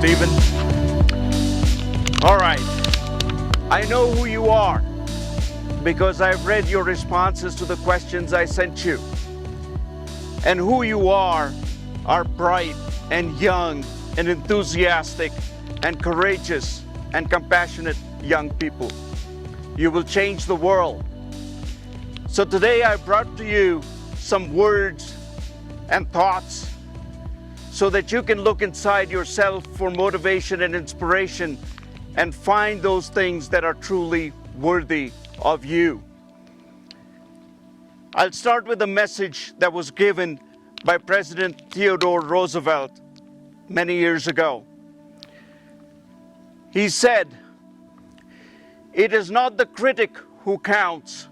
Stephen. All right. I know who you are because I've read your responses to the questions I sent you. And who you are bright and young and enthusiastic and courageous and compassionate young people. You will change the world. So today I brought to you some words and thoughts so that you can look inside yourself for motivation and inspiration and find those things that are truly worthy of you. I'll start with a message that was given by President Theodore Roosevelt many years ago. He said, "It is not the critic who counts,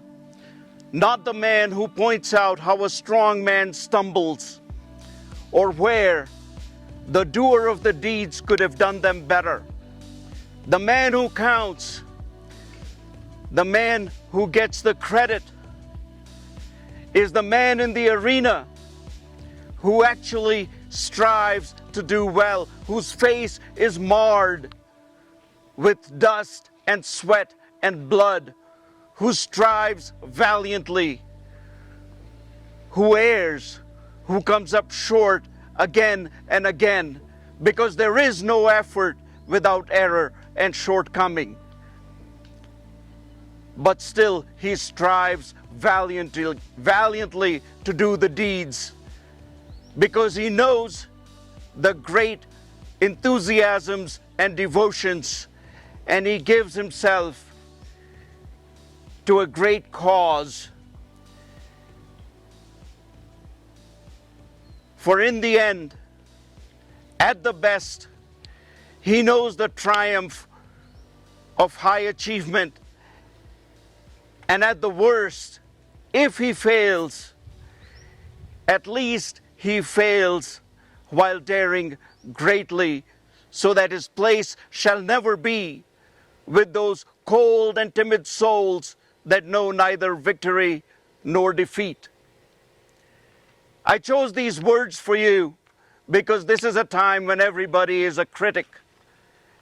not the man who points out how a strong man stumbles, or where the doer of the deeds could have done them better. The man who counts, the man who gets the credit, is the man in the arena who actually strives to do well, whose face is marred with dust and sweat and blood, who strives valiantly, who errs, who comes up short again and again, because there is no effort without error and shortcoming. But still he strives valiantly to do the deeds, because he knows the great enthusiasms and devotions, and he gives himself to a great cause. For in the end, at the best, he knows the triumph of high achievement. And at the worst, if he fails, at least he fails while daring greatly, so that his place shall never be with those cold and timid souls that know neither victory nor defeat." I chose these words for you because this is a time when everybody is a critic.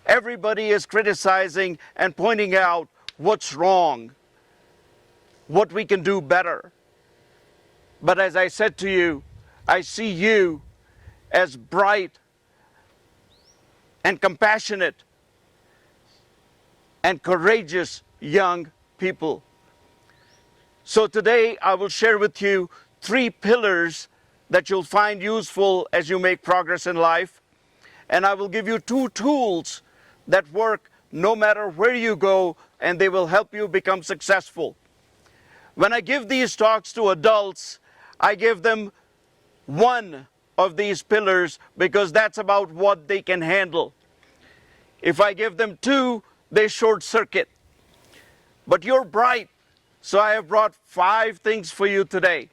Everybody is criticizing and pointing out what's wrong, what we can do better. But as I said to you, I see you as bright and compassionate and courageous young people. So today I will share with you 3 pillars that you'll find useful as you make progress in life. And I will give you 2 tools that work no matter where you go, and they will help you become successful. When I give these talks to adults, I give them one of these pillars because that's about what they can handle. If I give them 2, they short circuit. But you're bright, so I have brought 5 things for you today.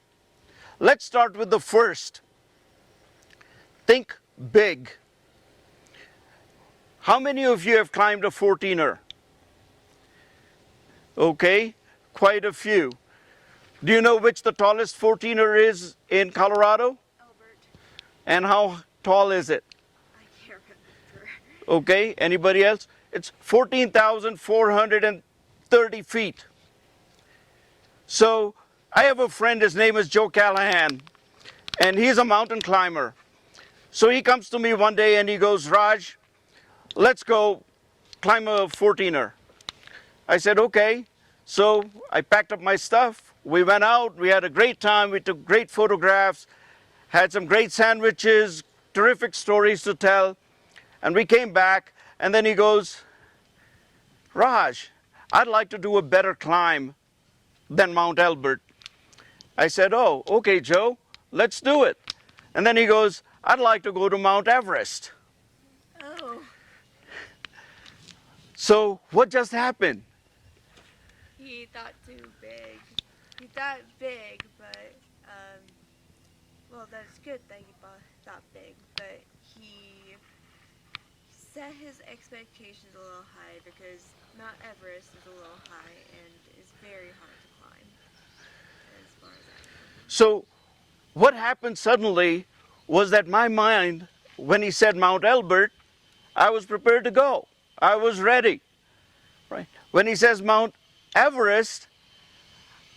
Let's start with the first. Think big. How many of you have climbed a 14er? Okay, quite a few. Do you know which the tallest 14er is in Colorado? Albert. And how tall is it? I can't remember. Okay, anybody else? It's 14,430 feet. So I have a friend, his name is Joe Callahan, and he's a mountain climber. So he comes to me one day and he goes, "Raj, let's go climb a 14er. I said, okay. So I packed up my stuff. We went out. We had a great time. We took great photographs, had some great sandwiches, terrific stories to tell. And we came back. And then he goes, "Raj, I'd like to do a better climb than Mount Albert." I said, "Oh, okay, Joe, let's do it." And then he goes, "I'd like to go to Mount Everest." Oh. So what just happened? He thought too big. He thought big, but, well, that's good that he thought big, but he set his expectations a little high because Mount Everest is a little high and is very hard to climb, as far as I know. So what happened suddenly was that my mind, when he said Mount Albert, I was prepared to go. I was ready. Right? When he says Mount Everest,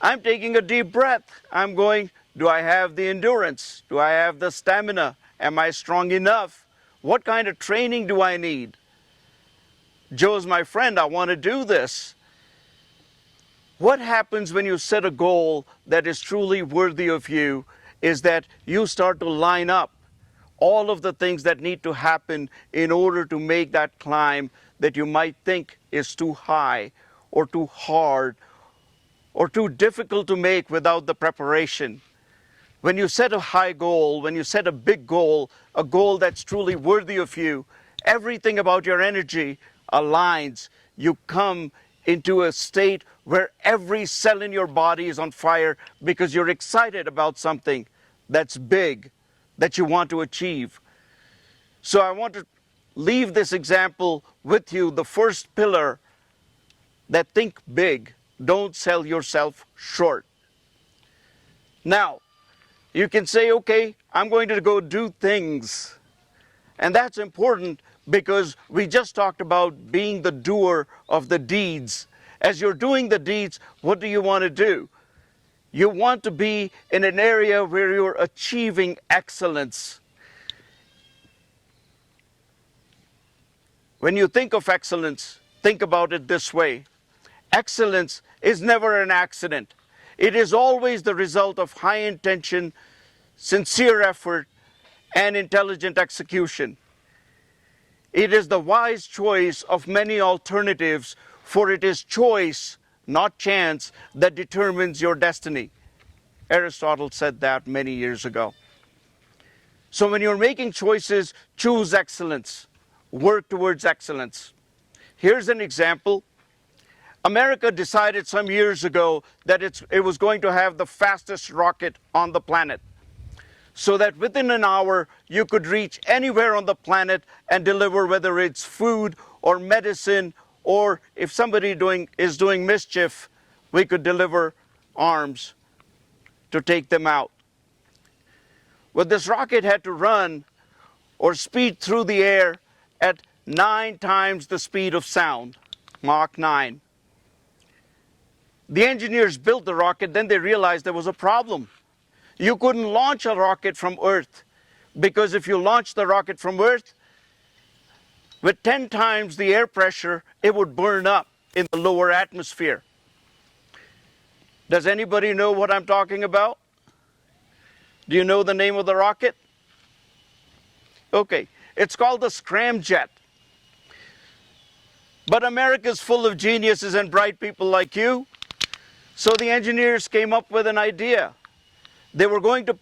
I'm taking a deep breath. I'm going, do I have the endurance? Do I have the stamina? Am I strong enough? What kind of training do I need? Joe's my friend. I want to do this. What happens when you set a goal that is truly worthy of you is that you start to line up all of the things that need to happen in order to make that climb that you might think is too high or too hard or too difficult to make without the preparation. When you set a high goal, when you set a big goal, a goal that's truly worthy of you, everything about your energy aligns. You come into a state where every cell in your body is on fire because you're excited about something that's big, that you want to achieve. So I want to leave this example with you. The first pillar, that think big, don't sell yourself short. Now, you can say, okay, I'm going to go do things. And that's important because we just talked about being the doer of the deeds. As you're doing the deeds, what do you want to do? You want to be in an area where you're achieving excellence. When you think of excellence, think about it this way. Excellence is never an accident. It is always the result of high intention, sincere effort, and intelligent execution. It is the wise choice of many alternatives, for it is choice, not chance, that determines your destiny. Aristotle said that many years ago. So when you're making choices, choose excellence. Work towards excellence. Here's an example. America decided some years ago that it was going to have the fastest rocket on the planet, so that within an hour you could reach anywhere on the planet and deliver, whether it's food or medicine, or if somebody is doing mischief, we could deliver arms to take them out. But this rocket had to run or speed through the air at 9 times the speed of sound, Mach 9. The engineers built the rocket, then they realized there was a problem. You couldn't launch a rocket from Earth, because if you launched the rocket from Earth, with 10 times the air pressure, it would burn up in the lower atmosphere. Does anybody know what I'm talking about? Do you know the name of the rocket? Okay, it's called the scramjet. But America's full of geniuses and bright people like you. So the engineers came up with an idea. They were going to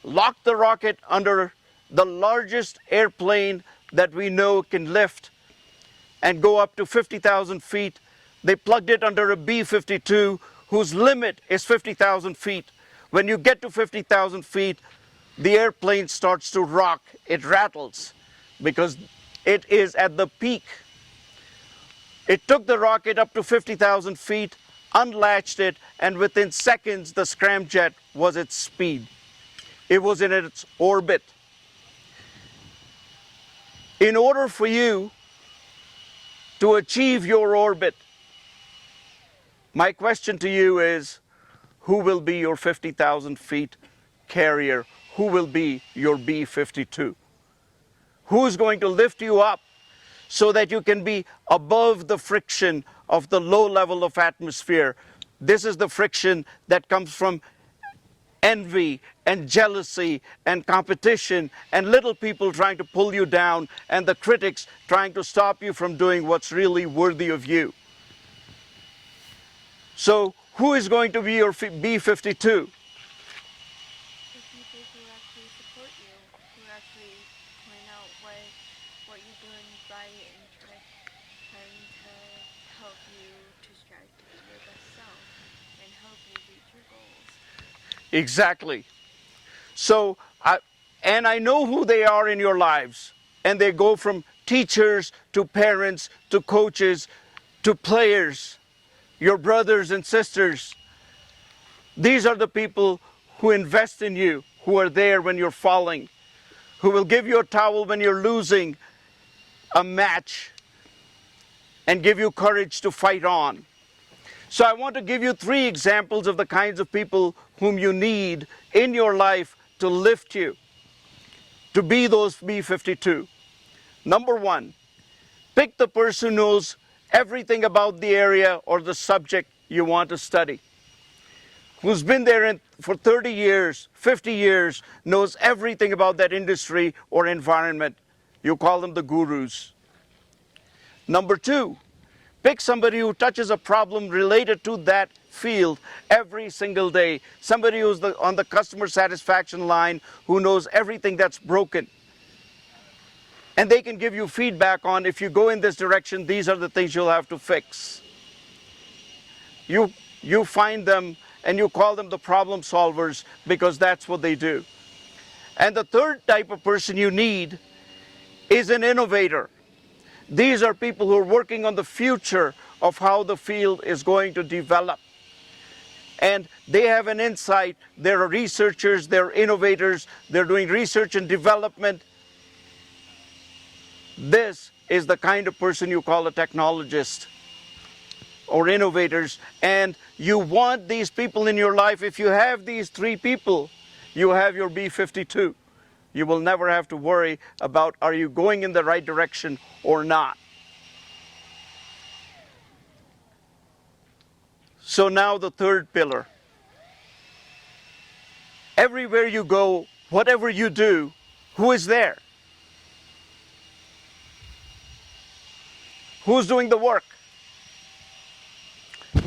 lock the rocket under the largest airplane that we know can lift and go up to 50,000 feet. They plugged it under a B-52 whose limit is 50,000 feet. When you get to 50,000 feet, the airplane starts to rock. It rattles because it is at the peak. It took the rocket up to 50,000 feet, unlatched it, and within seconds the scramjet was at speed. It was in its orbit. In order for you to achieve your orbit, my question to you is, who will be your 50,000 feet carrier? Who will be your B-52? Who's going to lift you up so that you can be above the friction of the low level of atmosphere? This is the friction that comes from envy and jealousy and competition and little people trying to pull you down and the critics trying to stop you from doing what's really worthy of you. So who is going to be your B-52? The people who actually support you, who actually point out what you're doing right and trying to help you to strive to be your best self and help you reach your goals. Exactly. So, I know who they are in your lives, and they go from teachers to parents to coaches to players, your brothers and sisters. These are the people who invest in you, who are there when you're falling, who will give you a towel when you're losing, a match and give you courage to fight on. So I want to give you 3 examples of the kinds of people whom you need in your life to lift you, to be those B-52. Number 1, pick the person who knows everything about the area or the subject you want to study, who's been there for 30 years, 50 years, knows everything about that industry or environment. You call them the gurus. Number 2, pick somebody who touches a problem related to that field every single day. Somebody who's on the customer satisfaction line, who knows everything that's broken. And they can give you feedback on, if you go in this direction, these are the things you'll have to fix. You find them and you call them the problem solvers, because that's what they do. And the third type of person you need is an innovator. These are people who are working on the future of how the field is going to develop. And they have an insight. They're researchers, they're innovators, they're doing research and development. This is the kind of person you call a technologist or innovators. And you want these people in your life. If you have these 3 people, you have your B-52. You will never have to worry about, are you going in the right direction or not. So now the third pillar. Everywhere you go, whatever you do, who is there? Who's doing the work?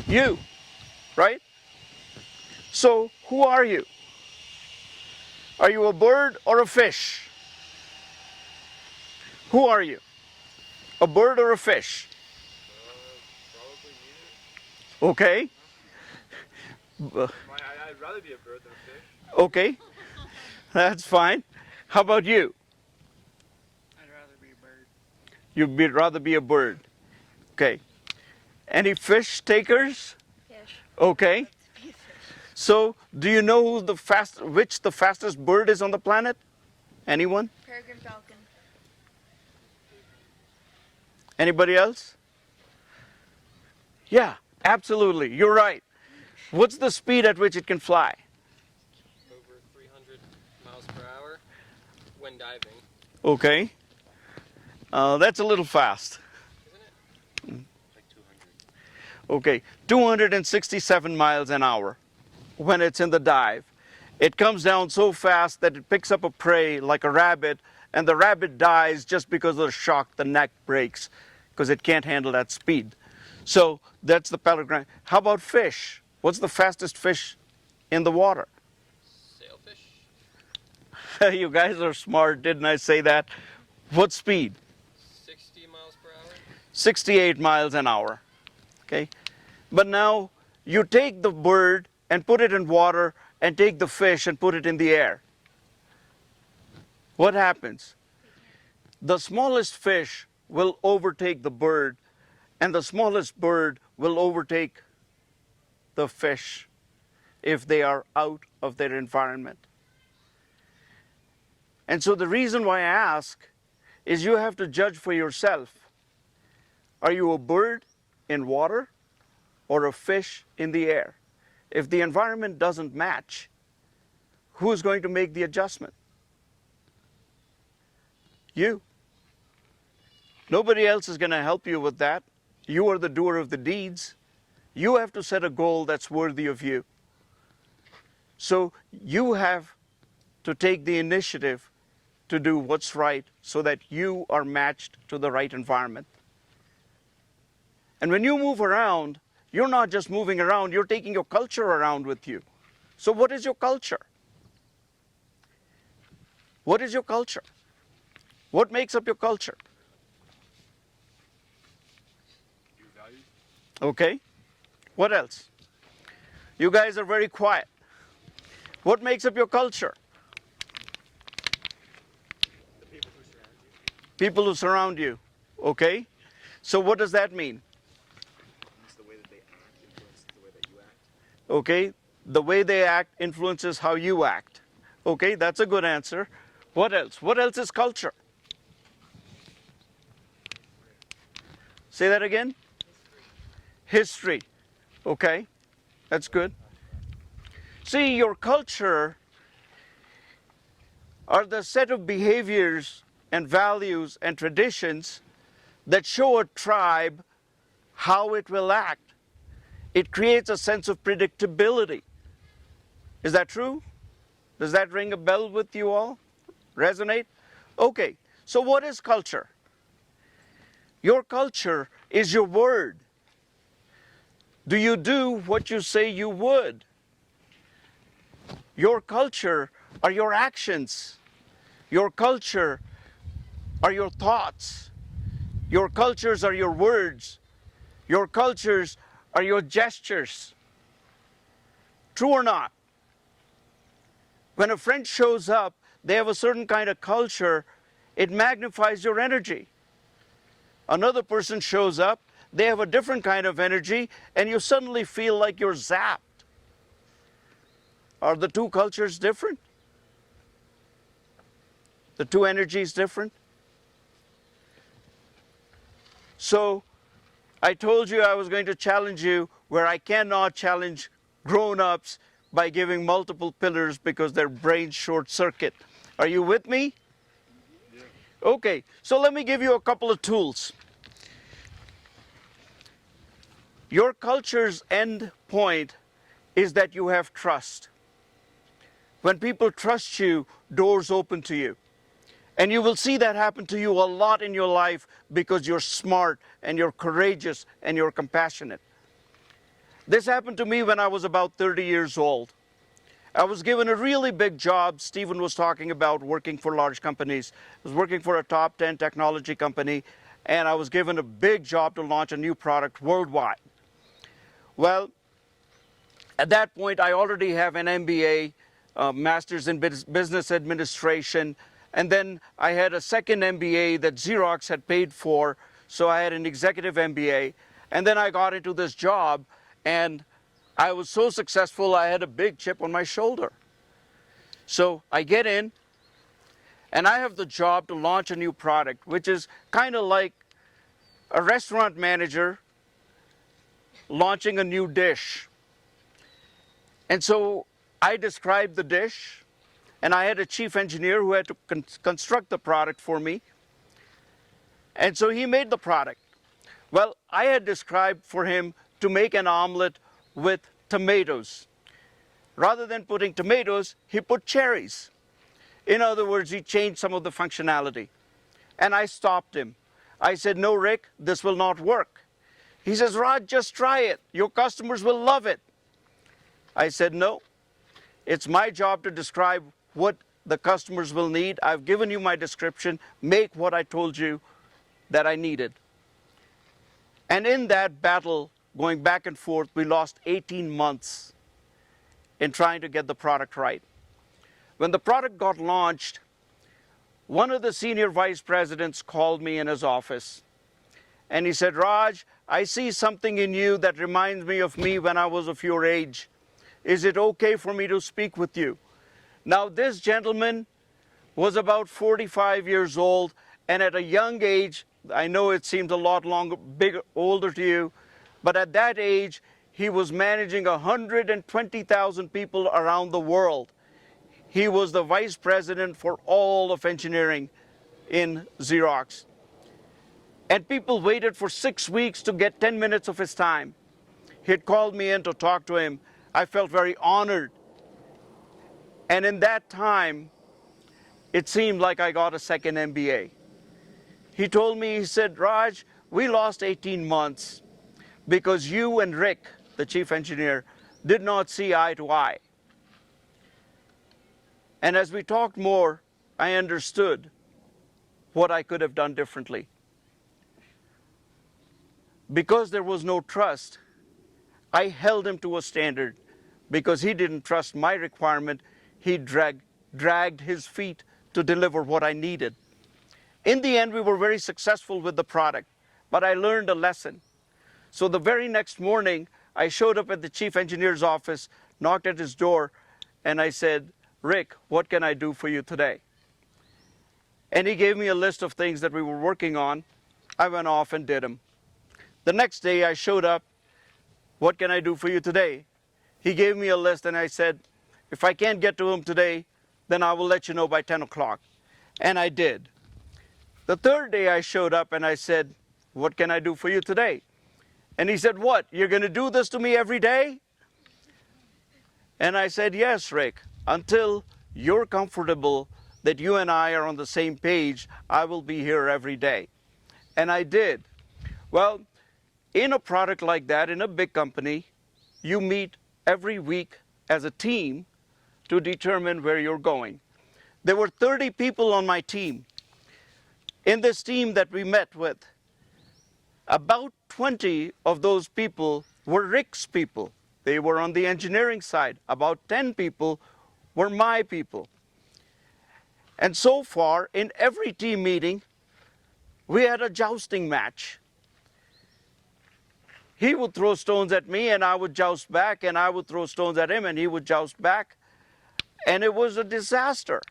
You, right? So who are you? Are you a bird or a fish? Who are you? A bird or a fish? Probably neither. Okay. I'd rather be a bird than a fish. Okay. That's fine. How about you? I'd rather be a bird. You'd rather be a bird. Okay. Any fish takers? Fish. Okay. Be a fish. So, do you know who which the fastest bird is on the planet? Anyone? Peregrine falcon. Anybody else? Yeah, absolutely. You're right. What's the speed at which it can fly? Over 300 miles per hour when diving. Okay. That's a little fast. Isn't it? Like 200. Okay, 267 miles an hour when it's in the dive. It comes down so fast that it picks up a prey like a rabbit, and the rabbit dies just because of the shock. The neck breaks because it can't handle that speed. So that's the peregrine. How about fish? What's the fastest fish in the water? Sailfish. You guys are smart, didn't I say that? What speed? 60 miles per hour. 68 miles an hour. Okay? But now you take the bird and put it in water and take the fish and put it in the air. What happens? The smallest fish will overtake the bird, and the smallest bird will overtake the fish if they are out of their environment. And so the reason why I ask is you have to judge for yourself. Are you a bird in water or a fish in the air? If the environment doesn't match, who's going to make the adjustment? You. Nobody else is going to help you with that. You are the doer of the deeds. You have to set a goal that's worthy of you. So you have to take the initiative to do what's right so that you are matched to the right environment. And when you move around, you're not just moving around, you're taking your culture around with you. So what is your culture? What is your culture? What makes up your culture? Your values. Okay. What else? You guys are very quiet. What makes up your culture? The people who surround you. People who surround you. Okay. So what does that mean? It's the way that they act influences the way that you act. Okay. The way they act influences how you act. Okay, that's a good answer. What else? What else is culture? Say that again. History. Okay, that's good. See, your culture are the set of behaviors and values and traditions that show a tribe how it will act. It creates a sense of predictability. Is that true? Does that ring a bell with you all? Resonate? Okay, so what is culture? Your culture is your word. Do you do what you say you would? Your culture are your actions. Your culture are your thoughts. Your cultures are your words. Your cultures are your gestures. True or not? When a friend shows up, they have a certain kind of culture, it magnifies your energy. Another person shows up, they have a different kind of energy, and you suddenly feel like you're zapped. Are the two cultures different? The two energies different? So, I told you I was going to challenge you where I cannot challenge grown-ups by giving multiple pillars because their brains short circuit. Are you with me? Yeah. Okay, so let me give you a couple of tools. Your culture's end point is that you have trust. When people trust you, doors open to you. And you will see that happen to you a lot in your life because you're smart and you're courageous and you're compassionate. This happened to me when I was about 30 years old. I was given a really big job. Stephen was talking about working for large companies. I was working for a top 10 technology company, and I was given a big job to launch a new product worldwide. Well, at that point, I already have an MBA, Master's in Business Administration, and then I had a second MBA that Xerox had paid for, so I had an executive MBA. And then I got into this job, and I was so successful, I had a big chip on my shoulder. So I get in, and I have the job to launch a new product, which is kind of like a restaurant manager launching a new dish. And so I described the dish, and I had a chief engineer who had to construct the product for me. And so he made the product. Well, I had described for him to make an omelet with tomatoes. Rather than putting tomatoes, he put cherries. In other words, he changed some of the functionality. And I stopped him. I said, "No, Rick, this will not work." He says, "Raj, just try it. Your customers will love it." I said, "No, it's my job to describe what the customers will need. I've given you my description. Make what I told you that I needed." And in that battle, going back and forth, we lost 18 months in trying to get the product right. When the product got launched, one of the senior vice presidents called me in his office. And he said, "Raj, I see something in you that reminds me of me when I was of your age. Is it okay for me to speak with you?" Now, this gentleman was about 45 years old, and at a young age, I know it seems a lot older to you, but at that age, he was managing 120,000 people around the world. He was the vice president for all of engineering in Xerox. And people waited for 6 weeks to get 10 minutes of his time. He had called me in to talk to him. I felt very honored. And in that time, it seemed like I got a second MBA. He told me, he said, "Raj, we lost 18 months because you and Rick, the chief engineer, did not see eye to eye. And as we talked more, I understood what I could have done differently. Because there was no trust, I held him to a standard. Because he didn't trust my requirement, he dragged his feet to deliver what I needed. In the end, we were very successful with the product, but I learned a lesson. So the very next morning, I showed up at the chief engineer's office, knocked at his door, and I said, "Rick, what can I do for you today?" And he gave me a list of things that we were working on. I went off and did them. The next day I showed up. What can I do for you today? He gave me a list and I said, if I can't get to him today, then I will let you know by 10 o'clock. And I did. The third day I showed up and I said, what can I do for you today? And he said, what? You're going to do this to me every day? And I said, yes, Rick, until you're comfortable that you and I are on the same page, I will be here every day. And I did. Well, in a product like that, in a big company, you meet every week as a team to determine where you're going. There were 30 people on my team. In this team that we met with, about 20 of those people were Rick's people. They were on the engineering side. About 10 people were my people. And so far, in every team meeting, we had a jousting match. He would throw stones at me and I would joust back, and I would throw stones at him and he would joust back. And it was a disaster.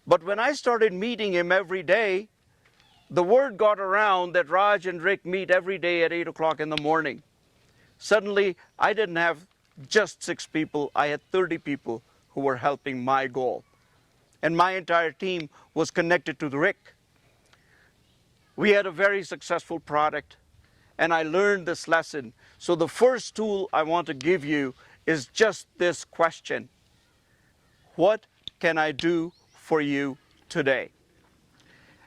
But when I started meeting him every day, the word got around that Raj and Rick meet every day at 8 o'clock in the morning. Suddenly, I didn't have just 6 people, I had 30 people who were helping my goal. And my entire team was connected to Rick. We had a very successful product, and I learned this lesson. So the first tool I want to give you is just this question. What can I do for you today?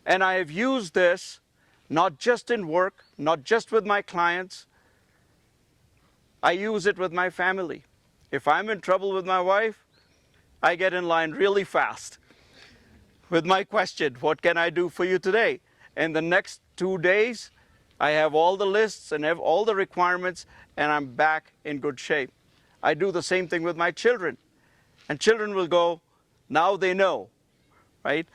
And I have used this not just in work, not just with my clients. I use it with my family. If I'm in trouble with my wife, I get in line really fast with my question, what can I do for you today? And the next 2 days, I have all the lists and have all the requirements, and I'm back in good shape. I do the same thing with my children. And children will go, now they know, right?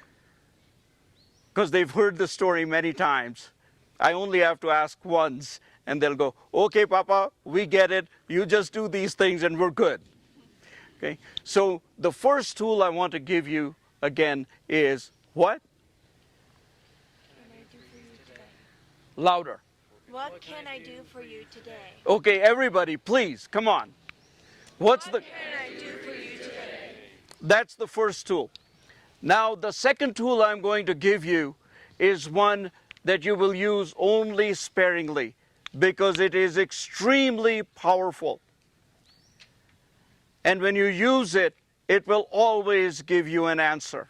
Because they've heard the story many times. I only have to ask once, and they'll go, okay, Papa, we get it. You just do these things and we're good. Okay? So the first tool I want to give you again is what? Can I do for you today? Louder. What can I do for you today? Okay, everybody, please, come on. What can I do for you today? That's the first tool. Now, the second tool I'm going to give you is one that you will use only sparingly because it is extremely powerful. And when you use it, it will always give you an answer.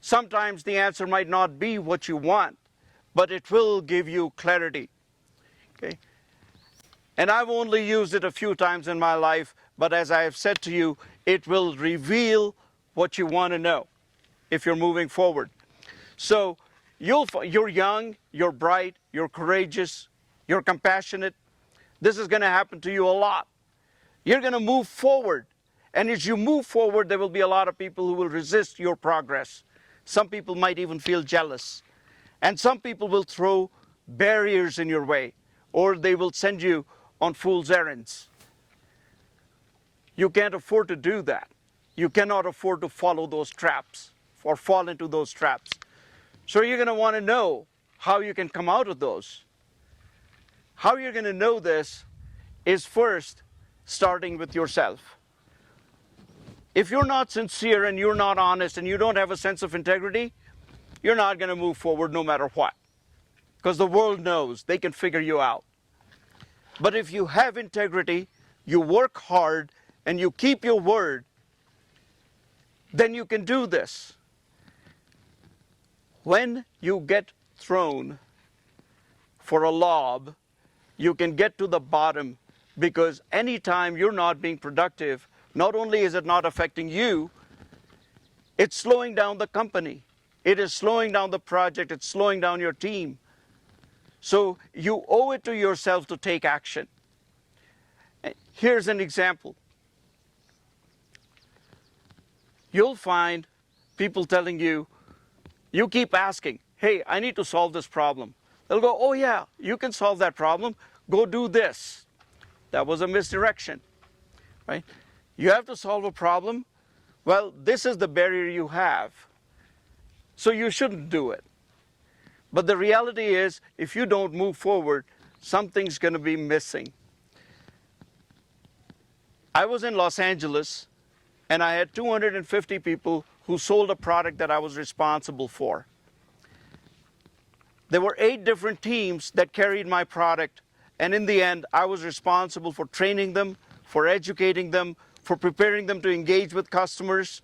Sometimes the answer might not be what you want, but it will give you clarity. Okay? And I've only used it a few times in my life, but as I have said to you, it will reveal what you want to know if you're moving forward. So you're young, you're bright, you're courageous, you're compassionate. This is going to happen to you a lot. You're going to move forward. And as you move forward, there will be a lot of people who will resist your progress. Some people might even feel jealous. And some people will throw barriers in your way, or they will send you on fool's errands. You can't afford to do that. You cannot afford to follow those traps or fall into those traps. So you're going to want to know how you can come out of those. How you're going to know this is first starting with yourself. If you're not sincere and you're not honest and you don't have a sense of integrity, you're not going to move forward no matter what. Because the world knows they can figure you out. But if you have integrity, you work hard, and you keep your word, then you can do this. When you get thrown for a lob, you can get to the bottom, because anytime you're not being productive, not only is it not affecting you, it's slowing down the company. It is slowing down the project. It's slowing down your team. So you owe it to yourself to take action. Here's an example. You'll find people telling you, you keep asking, hey, I need to solve this problem. They'll go, oh yeah, you can solve that problem. Go do this. That was a misdirection, right? You have to solve a problem. Well, this is the barrier you have. So you shouldn't do it. But the reality is, if you don't move forward, something's going to be missing. I was in Los Angeles, and I had 250 people who sold a product that I was responsible for. There were 8 different teams that carried my product, and in the end, I was responsible for training them, for educating them, for preparing them to engage with customers.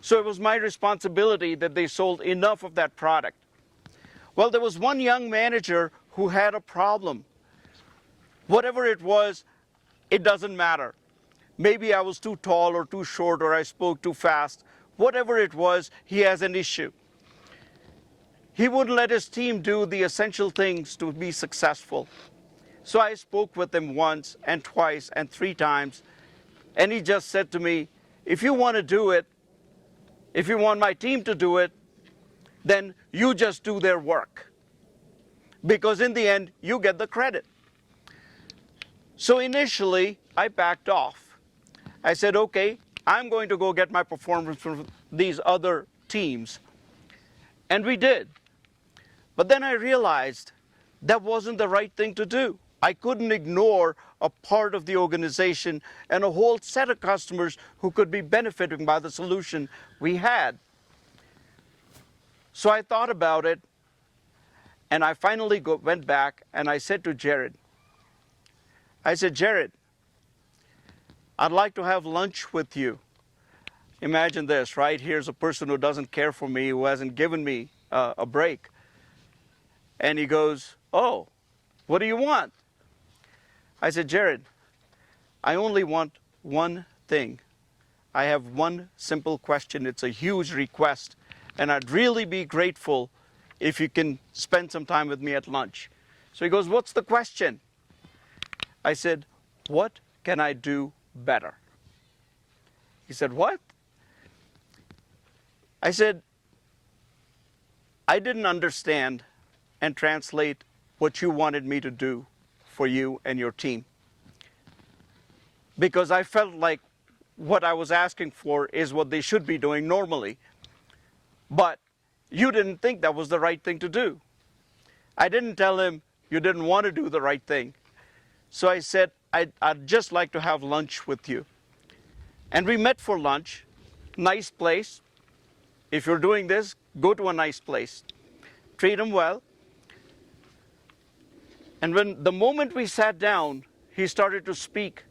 So it was my responsibility that they sold enough of that product. Well, there was one young manager who had a problem. Whatever it was, it doesn't matter. Maybe I was too tall or too short or I spoke too fast. Whatever it was, he has an issue. He wouldn't let his team do the essential things to be successful. So I spoke with him once and twice and 3 times, and he just said to me, if you want to do it, if you want my team to do it, then you just do their work. Because in the end, you get the credit. So initially, I backed off. I said, okay, I'm going to go get my performance from these other teams. And we did. But then I realized that wasn't the right thing to do. I couldn't ignore a part of the organization and a whole set of customers who could be benefiting by the solution we had. So I thought about it, and I finally went back and I said to Jared, I said, Jared, I'd like to have lunch with you. Imagine this, right? Here's a person who doesn't care for me, who hasn't given me a break. And he goes, oh, what do you want? I said, Jared, I only want one thing. I have one simple question. It's a huge request. And I'd really be grateful if you can spend some time with me at lunch. So he goes, what's the question? I said, what can I do better? He said, what? I said, I didn't understand and translate what you wanted me to do for you and your team. Because I felt like what I was asking for is what they should be doing normally. But you didn't think that was the right thing to do. I didn't tell him you didn't want to do the right thing. So I said, I'd just like to have lunch with you. And we met for lunch. Nice place. If you're doing this, go to a nice place. Treat him well. And when the moment we sat down, he started to speak.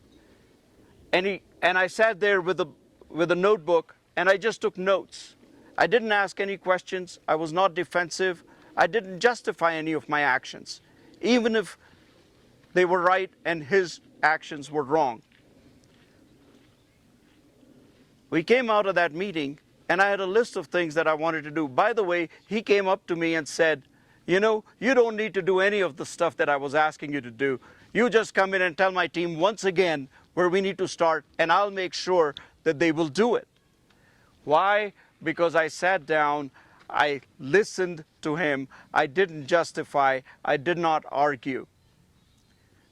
And I sat there with a notebook, and I just took notes. I didn't ask any questions. I was not defensive. I didn't justify any of my actions, even if they were right and his actions were wrong. We came out of that meeting, and I had a list of things that I wanted to do. By the way, he came up to me and said, you know, you don't need to do any of the stuff that I was asking you to do. You just come in and tell my team once again where we need to start, and I'll make sure that they will do it. Why? Because I sat down, I listened to him, I didn't justify, I did not argue.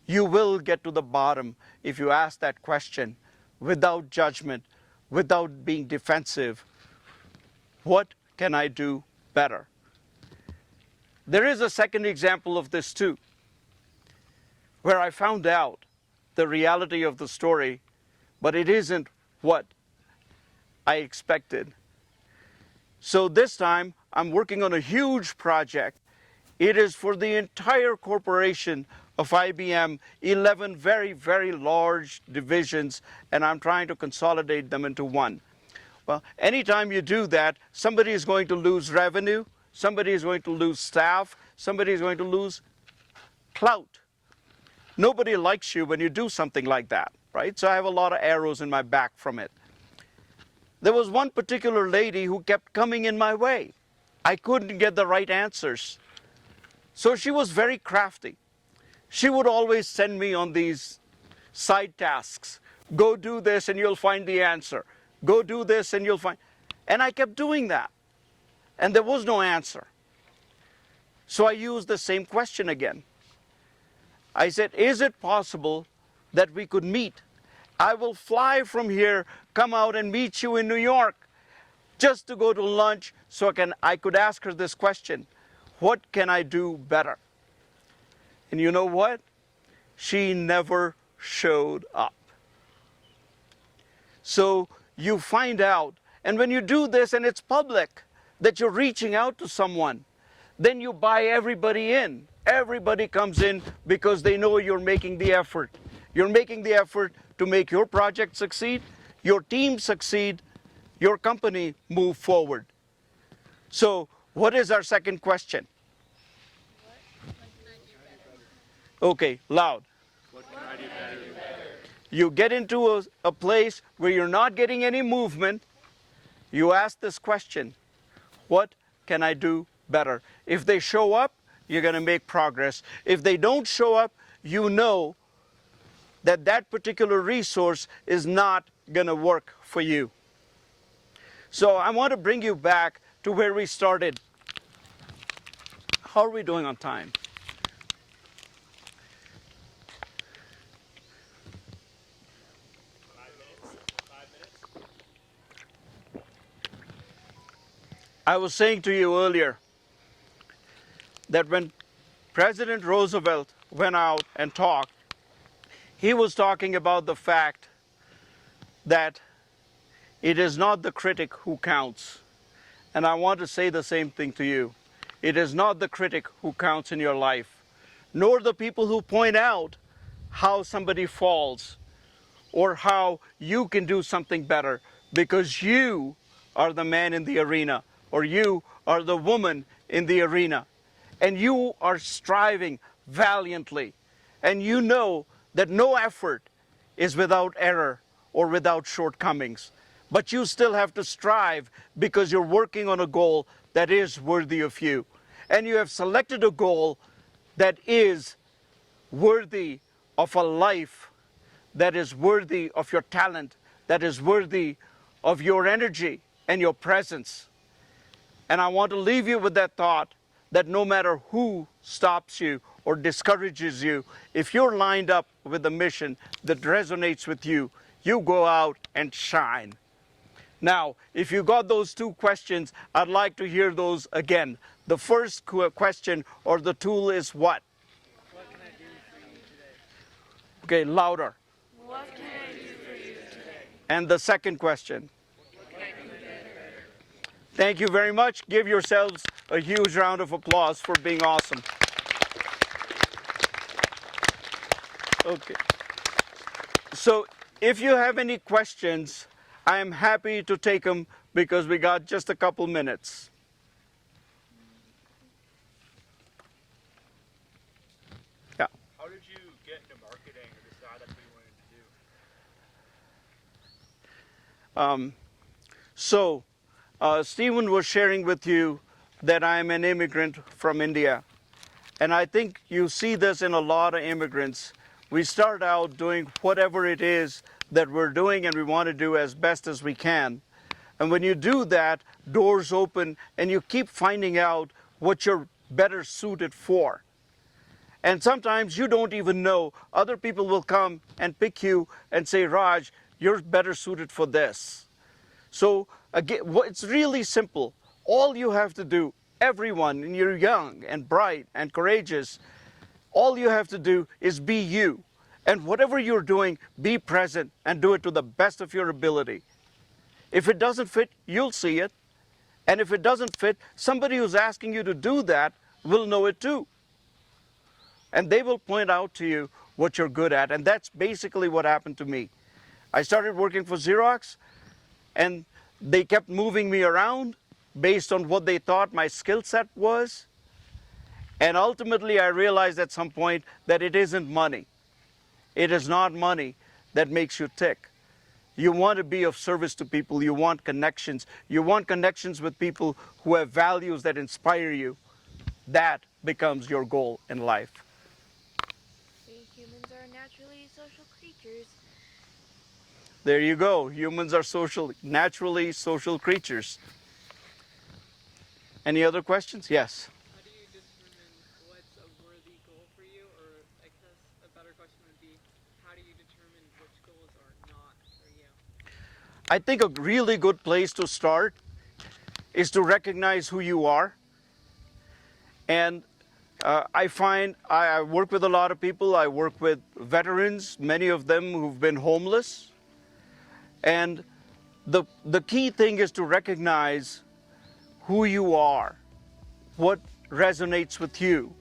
You will get to the bottom if you ask that question without judgment, without being defensive. What can I do better? There is a second example of this too, where I found out the reality of the story, but it isn't what I expected. So this time, I'm working on a huge project. It is for the entire corporation of IBM, 11 very, very large divisions, and I'm trying to consolidate them into one. Well, anytime you do that, somebody is going to lose revenue, somebody is going to lose staff, somebody is going to lose clout. Nobody likes you when you do something like that, right? So I have a lot of arrows in my back from it. There was one particular lady who kept coming in my way. I couldn't get the right answers. So she was very crafty. She would always send me on these side tasks. Go do this and you'll find the answer. Go do this and you'll find... And I kept doing that. And there was no answer. So I used the same question again. I said, is it possible that we could meet? I will fly from here, come out and meet you in New York, just to go to lunch so I could ask her this question. What can I do better? And you know what? she never showed up. So you find out, and when you do this and it's public, that you're reaching out to someone, then you buy everybody in. Everybody comes in because they know you're making the effort. You're making the effort to make your project succeed, your team succeed, your company move forward. So what is our second question? Okay, loud. You get into a place where you're not getting any movement, you ask this question, what can I do better? If they show up, you're going to make progress. If they don't show up, you know that that particular resource is not going to work for you. So I want to bring you back to where we started. How are we doing on time? I was saying to you earlier that when President Roosevelt went out and talked, he was talking about the fact that it is not the critic who counts. And I want to say the same thing to you. It is not the critic who counts in your life, nor the people who point out how somebody falls or how you can do something better, because you are the man in the arena, or you are the woman in the arena, and you are striving valiantly, and you know that no effort is without error or without shortcomings, but you still have to strive because you're working on a goal that is worthy of you, and you have selected a goal that is worthy of a life, that is worthy of your talent, that is worthy of your energy and your presence. And I want to leave you with that thought that no matter who stops you or discourages you, if you're lined up with a mission that resonates with you, you go out and shine. Now, if you got those two questions, I'd like to hear those again. The first question or the tool is what? What can I do for you today? Okay, louder. What can I do for you today? And the second question. Thank you very much. Give yourselves a huge round of applause for being awesome. Okay. So if you have any questions, I am happy to take them because we got just a couple minutes. Yeah. How did you get into marketing or decide that's what you wanted to do? Stephen was sharing with you that I'm an immigrant from India. And I think you see this in a lot of immigrants. We start out doing whatever it is that we're doing and we want to do as best as we can. And when you do that, doors open and you keep finding out what you're better suited for. And sometimes you don't even know. Other people will come and pick you and say, Raj, you're better suited for this. So again, it's really simple. All you have to do, everyone, and you're young and bright and courageous, all you have to do is be you. And whatever you're doing, be present and do it to the best of your ability. If it doesn't fit, you'll see it. And if it doesn't fit, somebody who's asking you to do that will know it too. And they will point out to you what you're good at. And that's basically what happened to me. I started working for Xerox, and they kept moving me around based on what they thought my skill set was. And ultimately, I realized at some point that it isn't money. It is not money that makes you tick. You want to be of service to people. You want connections. You want connections with people who have values that inspire you. That becomes your goal in life. We humans are naturally social creatures. There you go. Humans are naturally social creatures. Any other questions? Yes. How do you determine what's a worthy goal for you? Or I guess a better question would be, how do you determine which goals are not for you? I think a really good place to start is to recognize who you are and I find I work with a lot of people. I work with veterans, many of them who've been homeless. And the key thing is to recognize who you are, what resonates with you.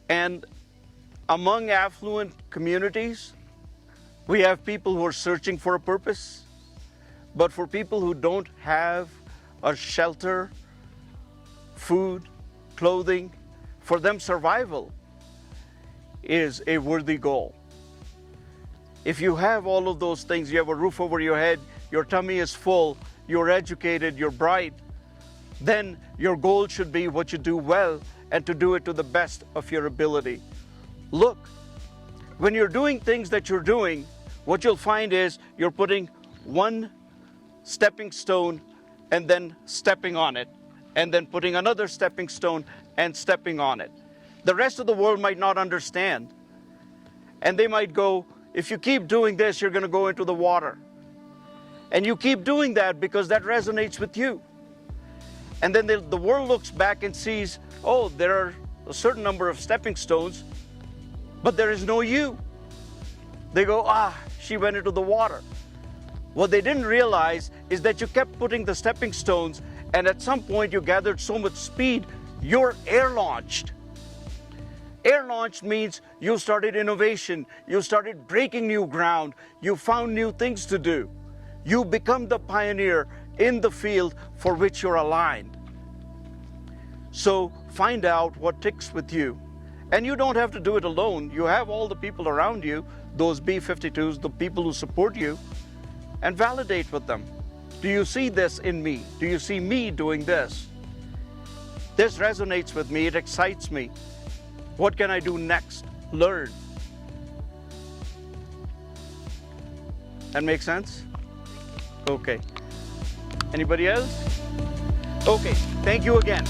And among affluent communities, we have people who are searching for a purpose. But for people who don't have a shelter, food, clothing, for them survival is a worthy goal. If you have all of those things, you have a roof over your head, your tummy is full, you're educated, you're bright, then your goal should be what you do well and to do it to the best of your ability. Look, when you're doing things that you're doing, what you'll find is you're putting one stepping stone and then stepping on it, and then putting another stepping stone and stepping on it. The rest of the world might not understand. And they might go, if you keep doing this, you're going to go into the water. And you keep doing that because that resonates with you. And then the world looks back and sees, oh, there are a certain number of stepping stones, but there is no you. They go, she went into the water. What they didn't realize is that you kept putting the stepping stones, and at some point you gathered so much speed, you're air-launched. Air-launched means you started innovation, you started breaking new ground, you found new things to do. You become the pioneer in the field for which you're aligned. So find out what ticks with you. And you don't have to do it alone. You have all the people around you, those B-52s, the people who support you, and validate with them. Do you see this in me? Do you see me doing this? This resonates with me, it excites me. What can I do next? Learn. That make sense? Okay. Anybody else? Okay, thank you again.